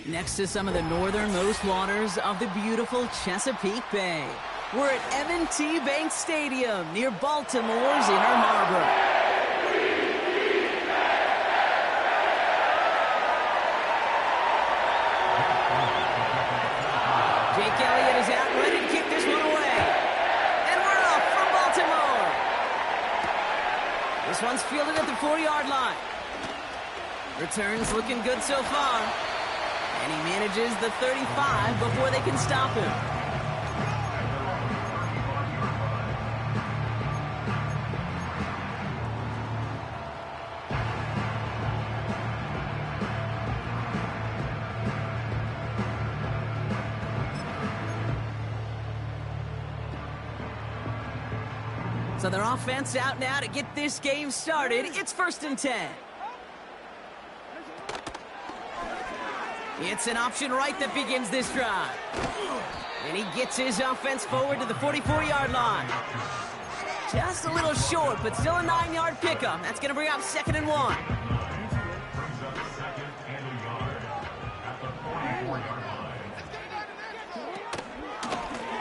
Next to some of the northernmost waters of the beautiful Chesapeake Bay, we're at M&T Bank Stadium near Baltimore's Inner Harbor. Jake Elliott is out ready to kick this one away. And we're off from Baltimore. This one's fielded at the 4-yard line. Returns looking good so far. And he manages the 35 before they can stop him. So their offense out now to get this game started. It's 1st and 10. It's an option right that begins this drive. And he gets his offense forward to the 44-yard line. Just a little short, but still a 9-yard pickup. That's going to bring up 2nd and 1.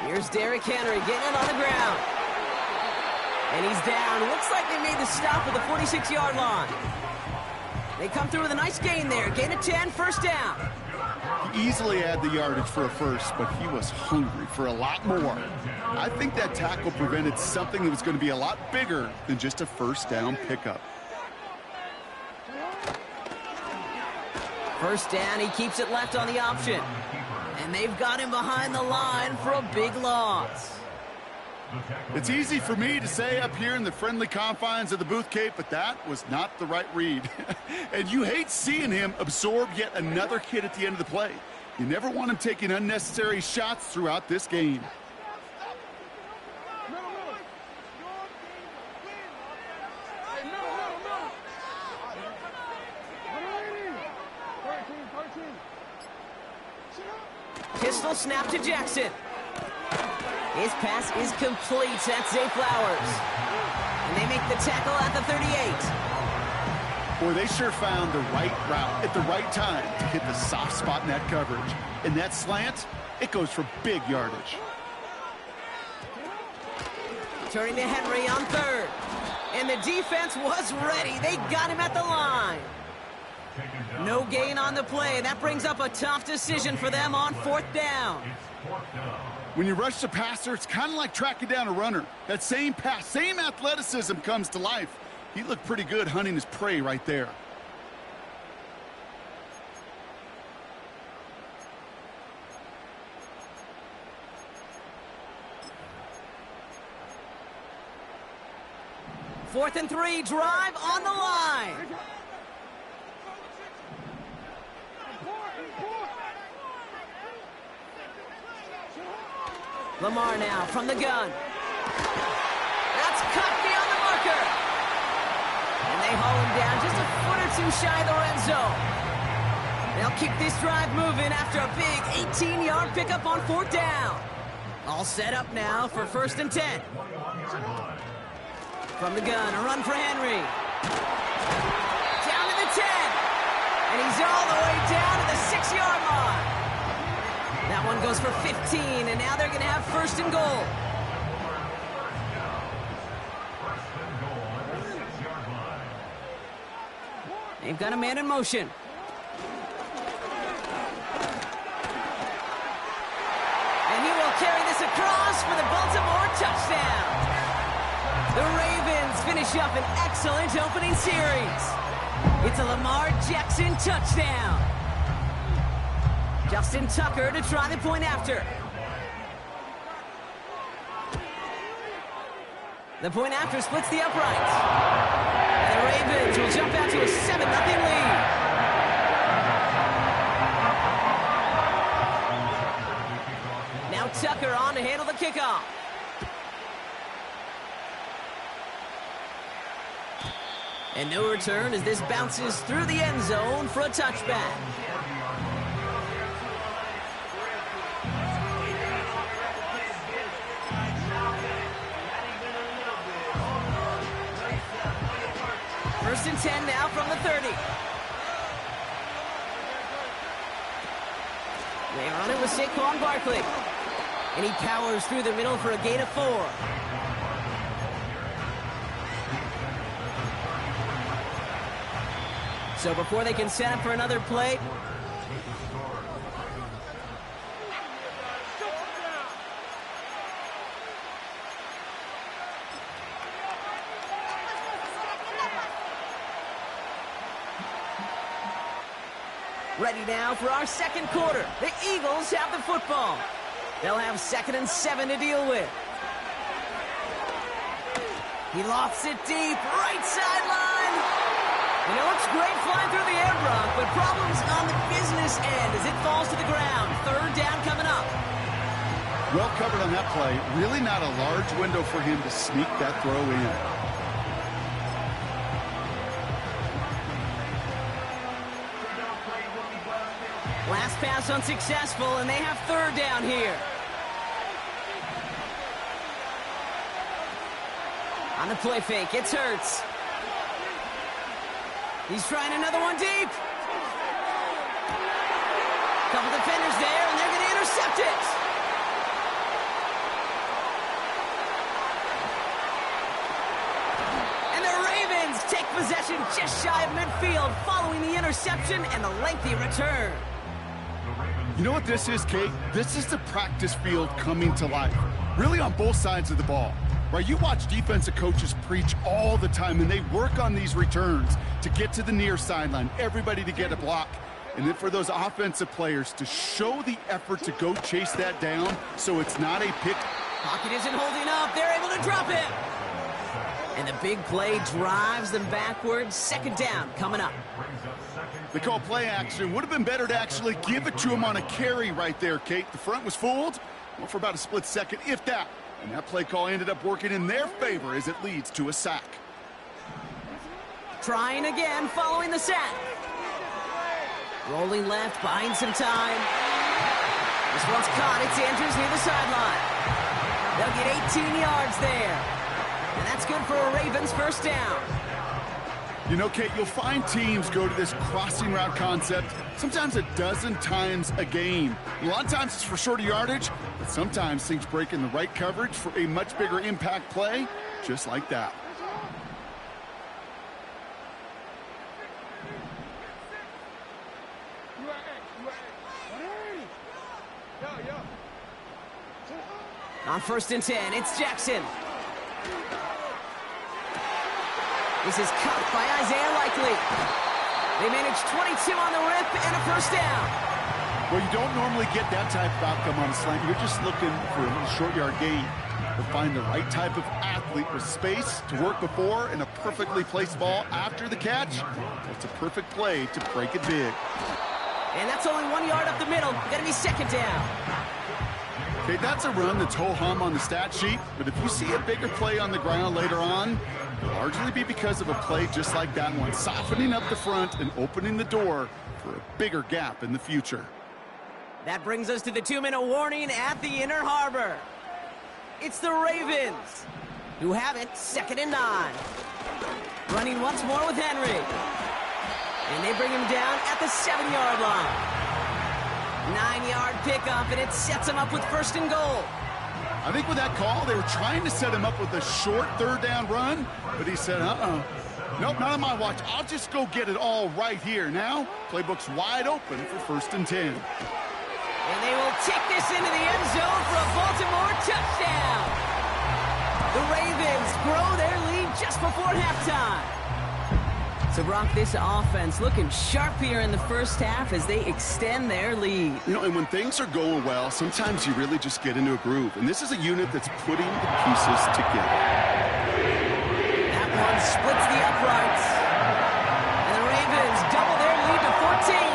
Here's Derrick Henry getting it on the ground. And he's down. Looks like they made the stop at the 46-yard line. They come through with a nice gain there. Gain of 10, 1st down. He easily had the yardage for a first, but he was hungry for a lot more. I think that tackle prevented something that was going to be a lot bigger than just a 1st down pickup. 1st down, he keeps it left on the option. And they've got him behind the line for a big loss. It's easy for me to say up here in the friendly confines of the Booth Cape, but that was not the right read. And you hate seeing him absorb yet another hit at the end of the play. You never want him taking unnecessary shots throughout this game. Pistol snap to Jackson. His pass is complete. That's Zay Flowers. And they make the tackle at the 38. Boy, they sure found the right route at the right time to hit the soft spot in that coverage. And that slant, it goes for big yardage. Turning to Henry on 3rd. And the defense was ready. They got him at the line. No gain on the play. That brings up a tough decision for them on 4th down. When you rush the passer, it's kind of like tracking down a runner. That same pass, same athleticism comes to life. He looked pretty good hunting his prey right there. Fourth and 3, drive on the line. Lamar now from the gun. That's cut beyond the marker. And they haul him down just a foot or 2 shy of the red zone. They'll keep this drive moving after a big 18-yard pickup on 4th down. All set up now for 1st and 10. From the gun, a run for Henry. Down to the 10. And he's all the way down to the 6-yard line. That one goes for 15, and now they're going to have 1st and goal. They've got a man in motion. And he will carry this across for the Baltimore touchdown. The Ravens finish up an excellent opening series. It's a Lamar Jackson touchdown. Justin Tucker to try the point after. The point after splits the uprights. And the Ravens will jump out to a 7-0 lead. Now Tucker on to handle the kickoff. And no return as this bounces through the end zone for a touchback. First and 10 now from the 30. They run it with Saquon Barkley. And he powers through the middle for a gain of 4. So before they can set up for another play, ready now for our second quarter. The Eagles have the football. They'll have 2nd and 7 to deal with. He lofts it deep, right sideline. And it looks great flying through the air, Brock, but problems on the business end as it falls to the ground. 3rd down coming up. Well covered on that play. Really not a large window for him to sneak that throw in. Last pass unsuccessful, and they have 3rd down here. On the play fake, it's Hurts. He's trying another one deep. Couple defenders there, and they're going to intercept it. And the Ravens take possession just shy of midfield following the interception and the lengthy return. You know what this is, Kate? This is the practice field coming to life. Really on both sides of the ball. Right, you watch defensive coaches preach all the time, and they work on these returns to get to the near sideline, everybody to get a block. And then for those offensive players to show the effort to go chase that down so it's not a pick. Pocket isn't holding up. They're able to drop it. And the big play drives them backwards. 2nd down coming up. They call play action. Would have been better to actually give it to him on a carry right there, Kate. The front was fooled. Well, for about a split second, if that. And that play call ended up working in their favor as it leads to a sack. Trying again following the sack. Rolling left, buying some time. This one's caught. It's Andrews near the sideline. They'll get 18 yards there. And that's good for a Ravens 1st down. You know, Kate, you'll find teams go to this crossing route concept sometimes a dozen times a game. A lot of times it's for shorter yardage, but sometimes things break in the right coverage for a much bigger impact play, just like that. On 1st and 10, it's Jackson. This is cut by Isaiah Likely. They manage 22 on the rip and a 1st down. Well, you don't normally get that type of outcome on a slant. You're just looking for a little short yard gain. But find the right type of athlete with space to work before and a perfectly placed ball after the catch. It's a perfect play to break it big. And that's only 1 yard up the middle. Gonna be 2nd down. Okay, that's a run that's ho-hum on the stat sheet, but if you see a bigger play on the ground later on, it'll largely be because of a play just like that one, softening up the front and opening the door for a bigger gap in the future. That brings us to the 2-minute warning at the Inner Harbor. It's the Ravens, who have it 2nd and 9. Running once more with Henry. And they bring him down at the 7-yard line. 9-yard pickup, and it sets him up with 1st and goal. I think with that call, they were trying to set him up with a short 3rd down run, but he said, nope, not on my watch. I'll just go get it all right here. Now, playbook's wide open for 1st and 10. And they will take this into the end zone for a Baltimore touchdown. The Ravens grow their lead just before halftime. So, Brock, this offense looking sharp here in the 1st half as they extend their lead. You know, and when things are going well, sometimes you really just get into a groove. And this is a unit that's putting the pieces together. That one splits the uprights. And the Ravens double their lead to 14.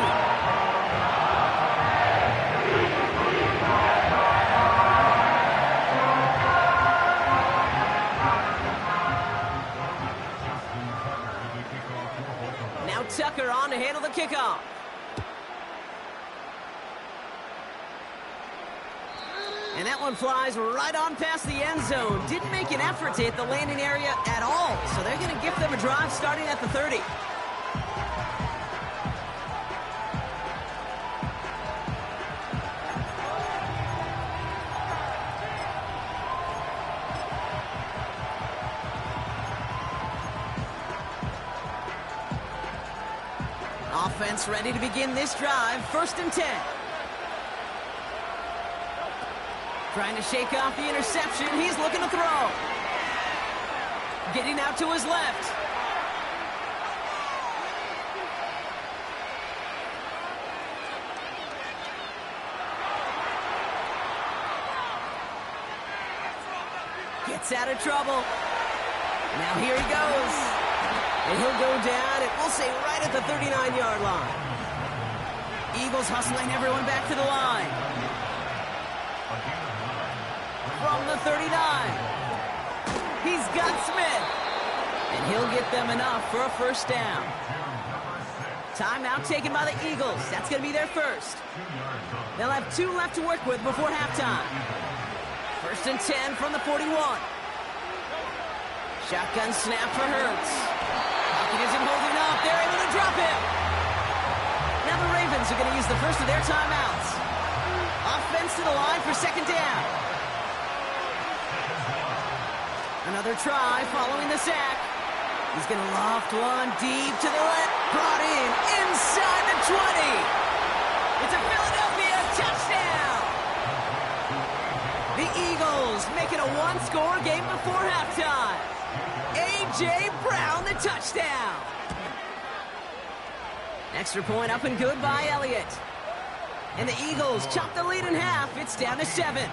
Tucker on to handle the kickoff. And that one flies right on past the end zone. Didn't make an effort to hit the landing area at all. So they're going to give them a drive starting at the 30. Defense ready to begin this drive. 1st and 10. Trying to shake off the interception. He's looking to throw. Getting out to his left. Gets out of trouble. Now here he goes. And he'll go down, and we'll say right at the 39-yard line. Eagles hustling everyone back to the line. From the 39. He's got Smith. And he'll get them enough for a 1st down. Timeout taken by the Eagles. That's going to be their first. They'll have 2 left to work with before halftime. 1st and 10 from the 41. Shotgun snap for Hurts. Pocket isn't holding up. They're able to drop him. Now the Ravens are going to use the first of their timeouts. Offense to the line for 2nd down. Another try following the sack. He's going to loft one deep to the left. Brought in inside the 20. It's a Philadelphia touchdown. The Eagles make it a 1-score game before halftime. A.J. Brown, the touchdown. Extra point up and good by Elliott. And the Eagles chop the lead in half. It's down to 7.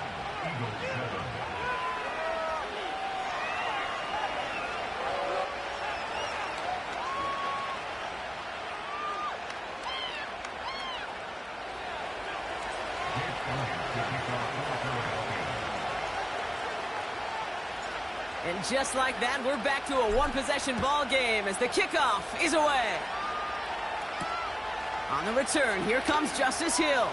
And just like that, we're back to a 1-possession ball game as the kickoff is away. On the return, here comes Justice Hill.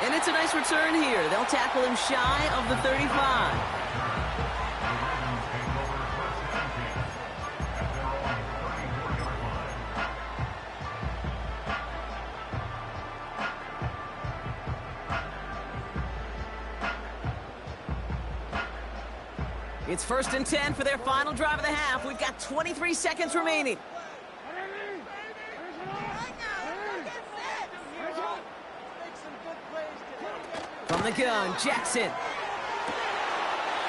And it's a nice return here. They'll tackle him shy of the 35. It's 1st and 10 for their final drive of the half. We've got 23 seconds remaining. From the gun, Jackson.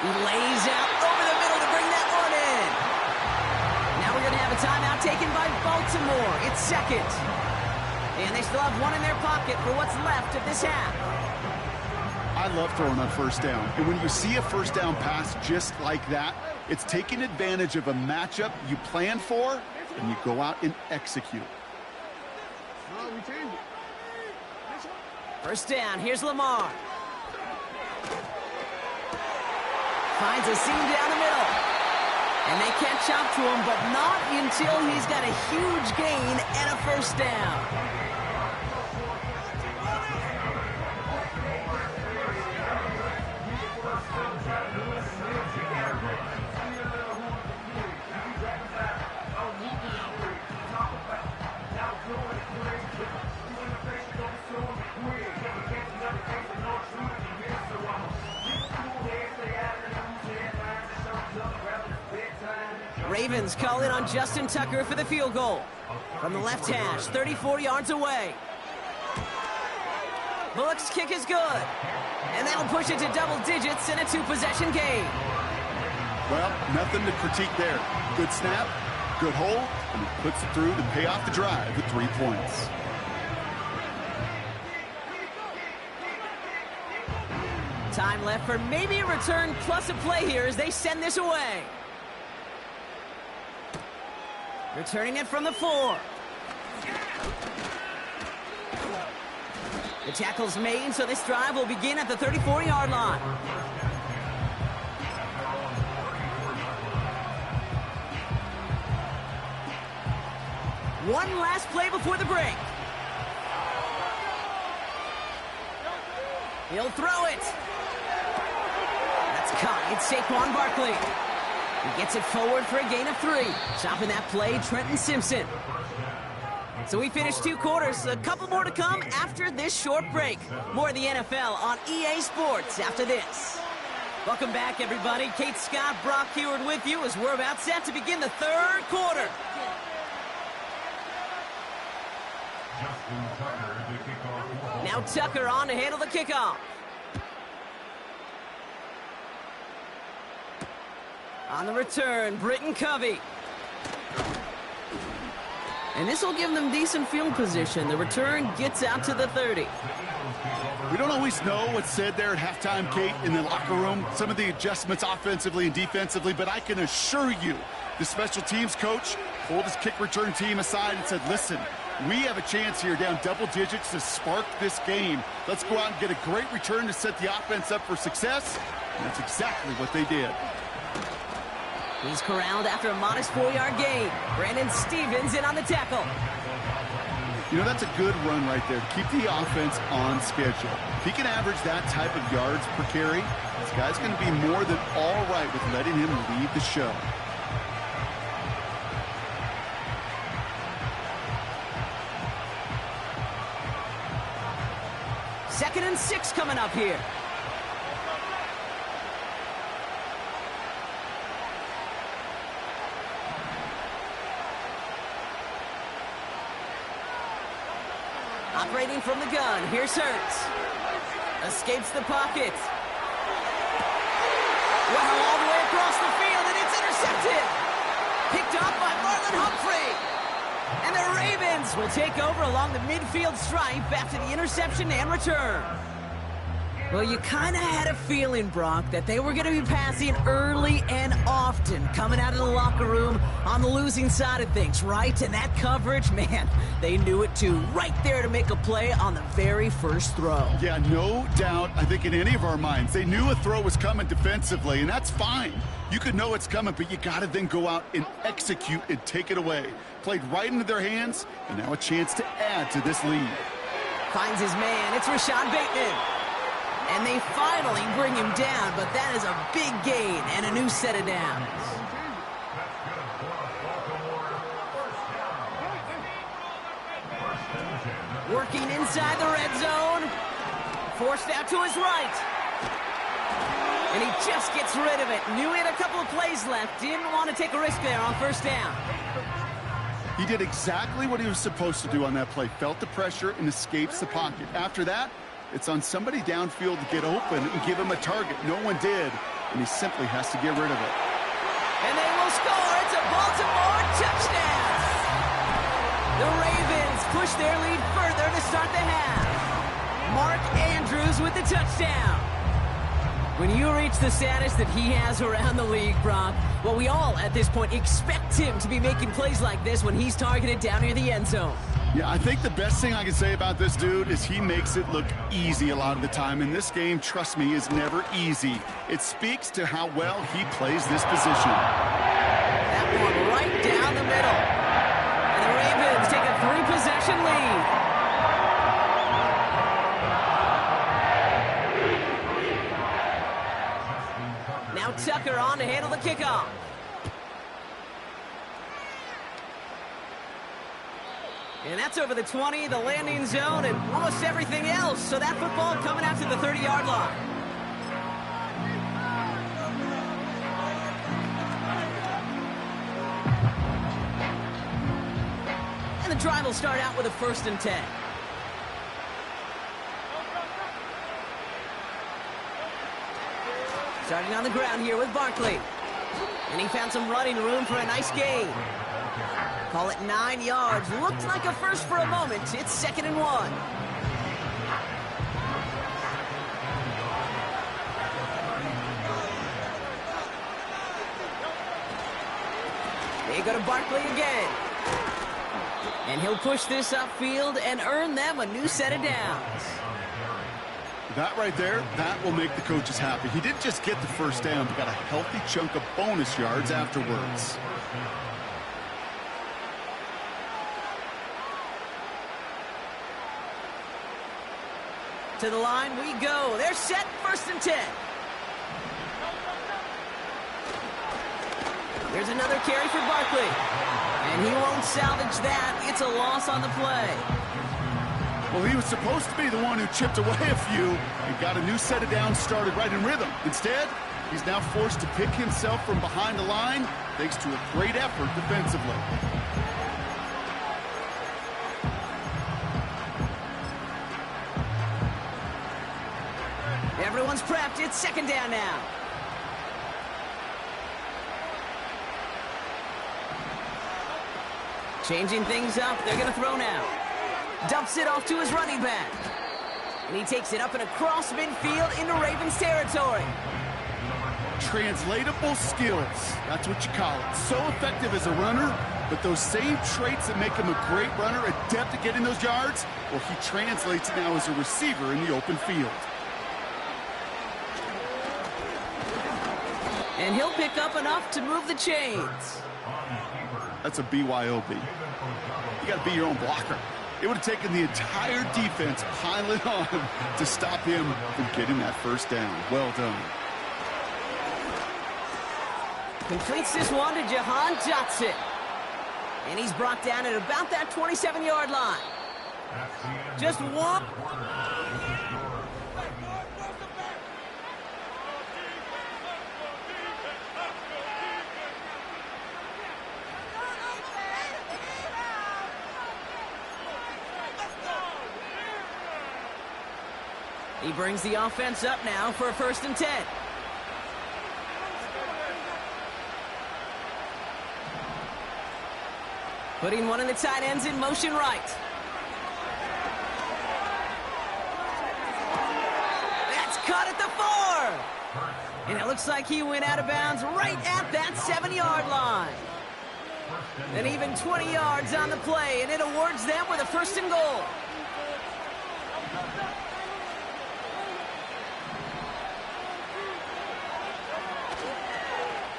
He lays out over the middle to bring that one in. Now we're going to have a timeout taken by Baltimore. It's 2nd. And they still have one in their pocket for what's left of this half. I love throwing on 1st down. And when you see a 1st down pass just like that, it's taking advantage of a matchup you plan for, and you go out and execute. 1st down, here's Lamar. Finds a seam down the middle. And they catch up to him, but not until he's got a huge gain and a 1st down. Ravens call in on Justin Tucker for the field goal. From the left hash, 34 yards away. Bullock's kick is good. And that'll push it to double digits in a 2-possession game. Well, nothing to critique there. Good snap, good hold, and he puts it through to pay off the drive with 3 points. Time left for maybe a return plus a play here as they send this away. Returning it from the 4. The tackle's made, so this drive will begin at the 34-yard line. One last play before the break. He'll throw it. That's caught. It's Saquon Barkley. He gets it forward for a gain of 3. Stopping that play, Trenton Simpson. So we finished 2 quarters. A couple more to come after this short break. More of the NFL on EA Sports after this. Welcome back, everybody. Kate Scott, Brock Heward with you as we're about set to begin the 3rd quarter. Now Tucker on to handle the kickoff. On the return, Britton Covey. And this will give them decent field position. The return gets out to the 30. We don't always know what's said there at halftime, Kate, in the locker room. Some of the adjustments offensively and defensively, but I can assure you the special teams coach pulled his kick return team aside and said, listen, we have a chance here down double digits to spark this game. Let's go out and get a great return to set the offense up for success. And that's exactly what they did. He's corralled after a modest 4-yard gain. Brandon Stevens in on the tackle. You know, that's a good run right there to keep the offense on schedule. If he can average that type of yards per carry, this guy's going to be more than all right with letting him lead the show. Second and 6 coming up here. Operating from the gun, here's Hurts. Escapes the pocket. Wow, all the way across the field, and it's intercepted. Picked off by Marlon Humphrey. And the Ravens will take over along the midfield stripe after the interception and return. Well, you kind of had a feeling, Brock, that they were going to be passing early and often coming out of the locker room on the losing side of things, right? And that coverage, man, they knew it too. Right there to make a play on the very first throw. Yeah, no doubt, I think in any of our minds, they knew a throw was coming defensively, and that's fine. You could know it's coming, but you got to then go out and execute and take it away. Played right into their hands, and now a chance to add to this lead. Finds his man. It's Rashad Bateman. And they finally bring him down, but that is a big gain and a new set of downs. Working inside the red zone. Forced out to his right. And he just gets rid of it. Knew he had a couple of plays left. Didn't want to take a risk there on first down. He did exactly what he was supposed to do on that play. Felt the pressure and escapes the pocket. After that, it's on somebody downfield to get open and give him a target. No one did, and he simply has to get rid of it. And they will score. It's a Baltimore touchdown. The Ravens push their lead further to start the half. Mark Andrews with the touchdown. When you reach the status that he has around the league, Brock, well, we all at this point expect him to be making plays like this when he's targeted down near the end zone. Yeah, I think the best thing I can say about this dude is he makes it look easy a lot of the time. And this game, trust me, is never easy. It speaks to how well he plays this position. That one right down the middle. And the Ravens take a 3-possession lead. Now Tucker on to handle the kickoff. And that's over the 20, the landing zone, and almost everything else. So that football coming out to the 30-yard line. And the drive will start out with a 1st and 10. Starting on the ground here with Barkley. And he found some running room for a nice gain. Call it 9 yards. Looked like a first for a moment. It's 2nd and 1. They go to Barkley again. And he'll push this upfield and earn them a new set of downs. That right there, that will make the coaches happy. He didn't just get the first down, but got a healthy chunk of bonus yards afterwards. To the line we go. They're set, 1st and 10. There's another carry for Barkley. And he won't salvage that. It's a loss on the play. Well, he was supposed to be the one who chipped away a few and got a new set of downs started right in rhythm. Instead, he's now forced to pick himself from behind the line thanks to a great effort defensively. Everyone's prepped. It's second down now. Changing things up. They're going to throw now. Dumps it off to his running back. And he takes it up and across midfield into Ravens territory. Translatable skills. That's what you call it. So effective as a runner, but those same traits that make him a great runner, adept at getting those yards, well, he translates it now as a receiver in the open field. And he'll pick up enough to move the chains. That's a BYOB. You got to be your own blocker. It would have taken the entire defense piling on to stop him from getting that first down. Well done. Completes this one to Jahan Dotson. And he's brought down at about that 27-yard line. Just one. He brings the offense up now for a 1st and 10. Putting one of the tight ends in motion right. That's caught at the 4. And it looks like he went out of bounds right at that 7-yard line. And even 20 yards on the play, and it awards them with a 1st and goal.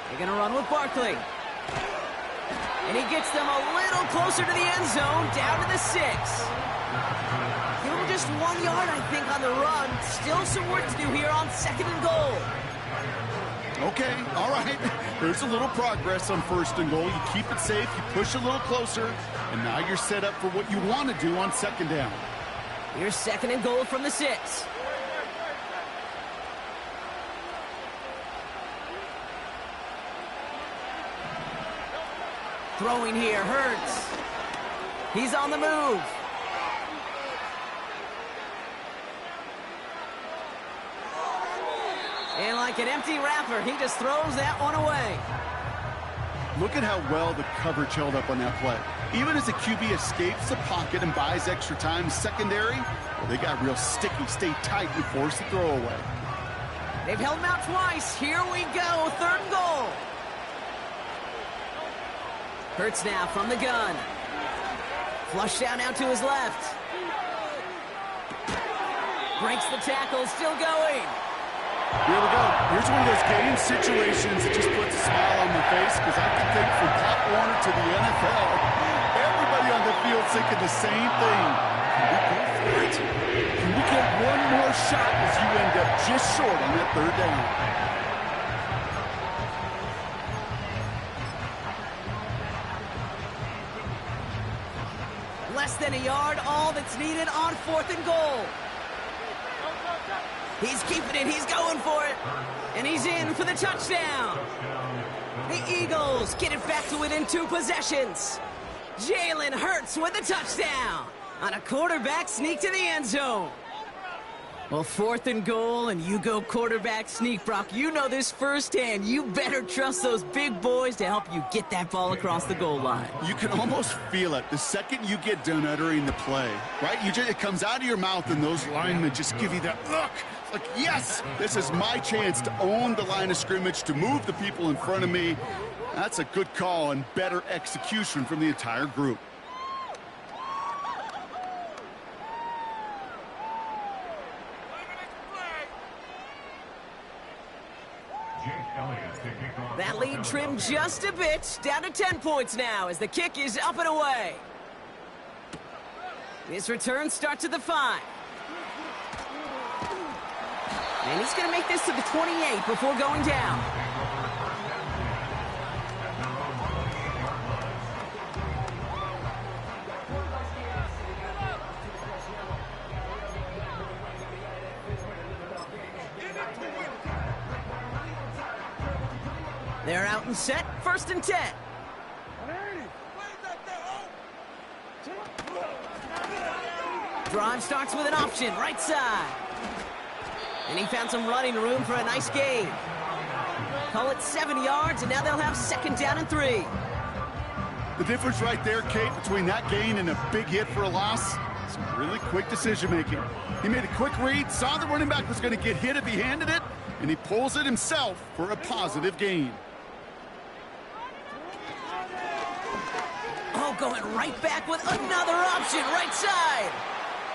They're going to run with Barkley. And he gets them a little closer to the end zone, down to the 6. Give him just 1 yard, I think, on the run. Still some work to do here on 2nd and goal. Okay, all right. There's a little progress on 1st and goal. You keep it safe, you push a little closer, and now you're set up for what you want to do on 2nd down. Here's 2nd and goal from the 6. Throwing here, Hurts. He's on the move. And like an empty wrapper, he just throws that one away. Look at how well the coverage held up on that play. Even as the QB escapes the pocket and buys extra time secondary, well, they got real sticky, stay tight, and force the throw away. They've held him out twice. Here we go, 3rd and goal. Hurts now from the gun. Flush down out to his left. Breaks the tackle, still going. Here we go. Here's one of those game situations that just puts a smile on my face, because I can think from Pop Warner to the NFL, everybody on the field thinking the same thing. Can we go for it? Can we get one more shot as you end up just short on that 3rd down? Less than a yard, all that's needed on 4th and goal. He's keeping it, he's going for it. And he's in for the touchdown. The Eagles get it back to within 2 possessions. Jalen Hurts with a touchdown on a quarterback sneak to the end zone. Well, 4th and goal, and you go quarterback sneak, Brock. You know this firsthand. You better trust those big boys to help you get that ball across the goal line. You can almost feel it the second you get done uttering the play, right? It comes out of your mouth, and those linemen just give you that look. It's like, yes, this is my chance to own the line of scrimmage, to move the people in front of me. That's a good call and better execution from the entire group. That lead trimmed just a bit, down to 10 points now as the kick is up and away. This return starts at the 5. And he's going to make this to the 28 before going down. They're out and set, 1st and 10. Drive starts with an option, right side. And he found some running room for a nice gain. Call it 7 yards, and now they'll have 2nd down and 3. The difference right there, Kate, between that gain and a big hit for a loss, some really quick decision-making. He made a quick read, saw the running back was going to get hit if he handed it, and he pulls it himself for a positive gain. Oh, going right back with another option, right side.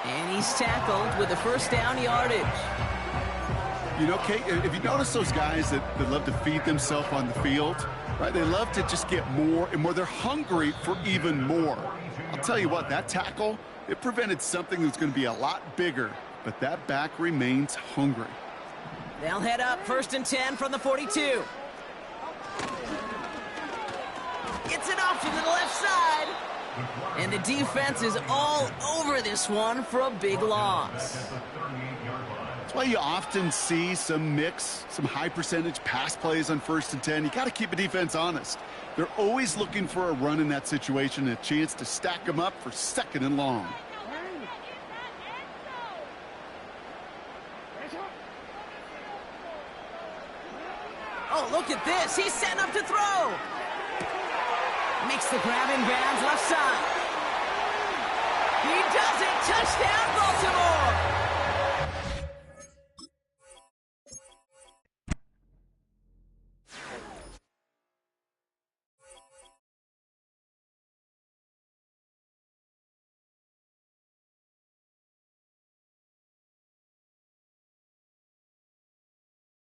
And he's tackled with the 1st down yardage. You know, Kate, if you notice those guys that love to feed themselves on the field, right? They love to just get more and more. They're hungry for even more. I'll tell you what, that tackle, it prevented something that's going to be a lot bigger, but that back remains hungry. They'll head up 1st and 10 from the 42. It's an option to the left side. And the defense is all over this one for a big loss. That's why you often see some mix, some high percentage pass plays on 1st and 10. You got to keep a defense honest. They're always looking for a run in that situation and a chance to stack them up for 2nd and long. Oh, look at this. He's setting up to throw. Makes the grab in bounds left side. He does it. Touchdown, Baltimore.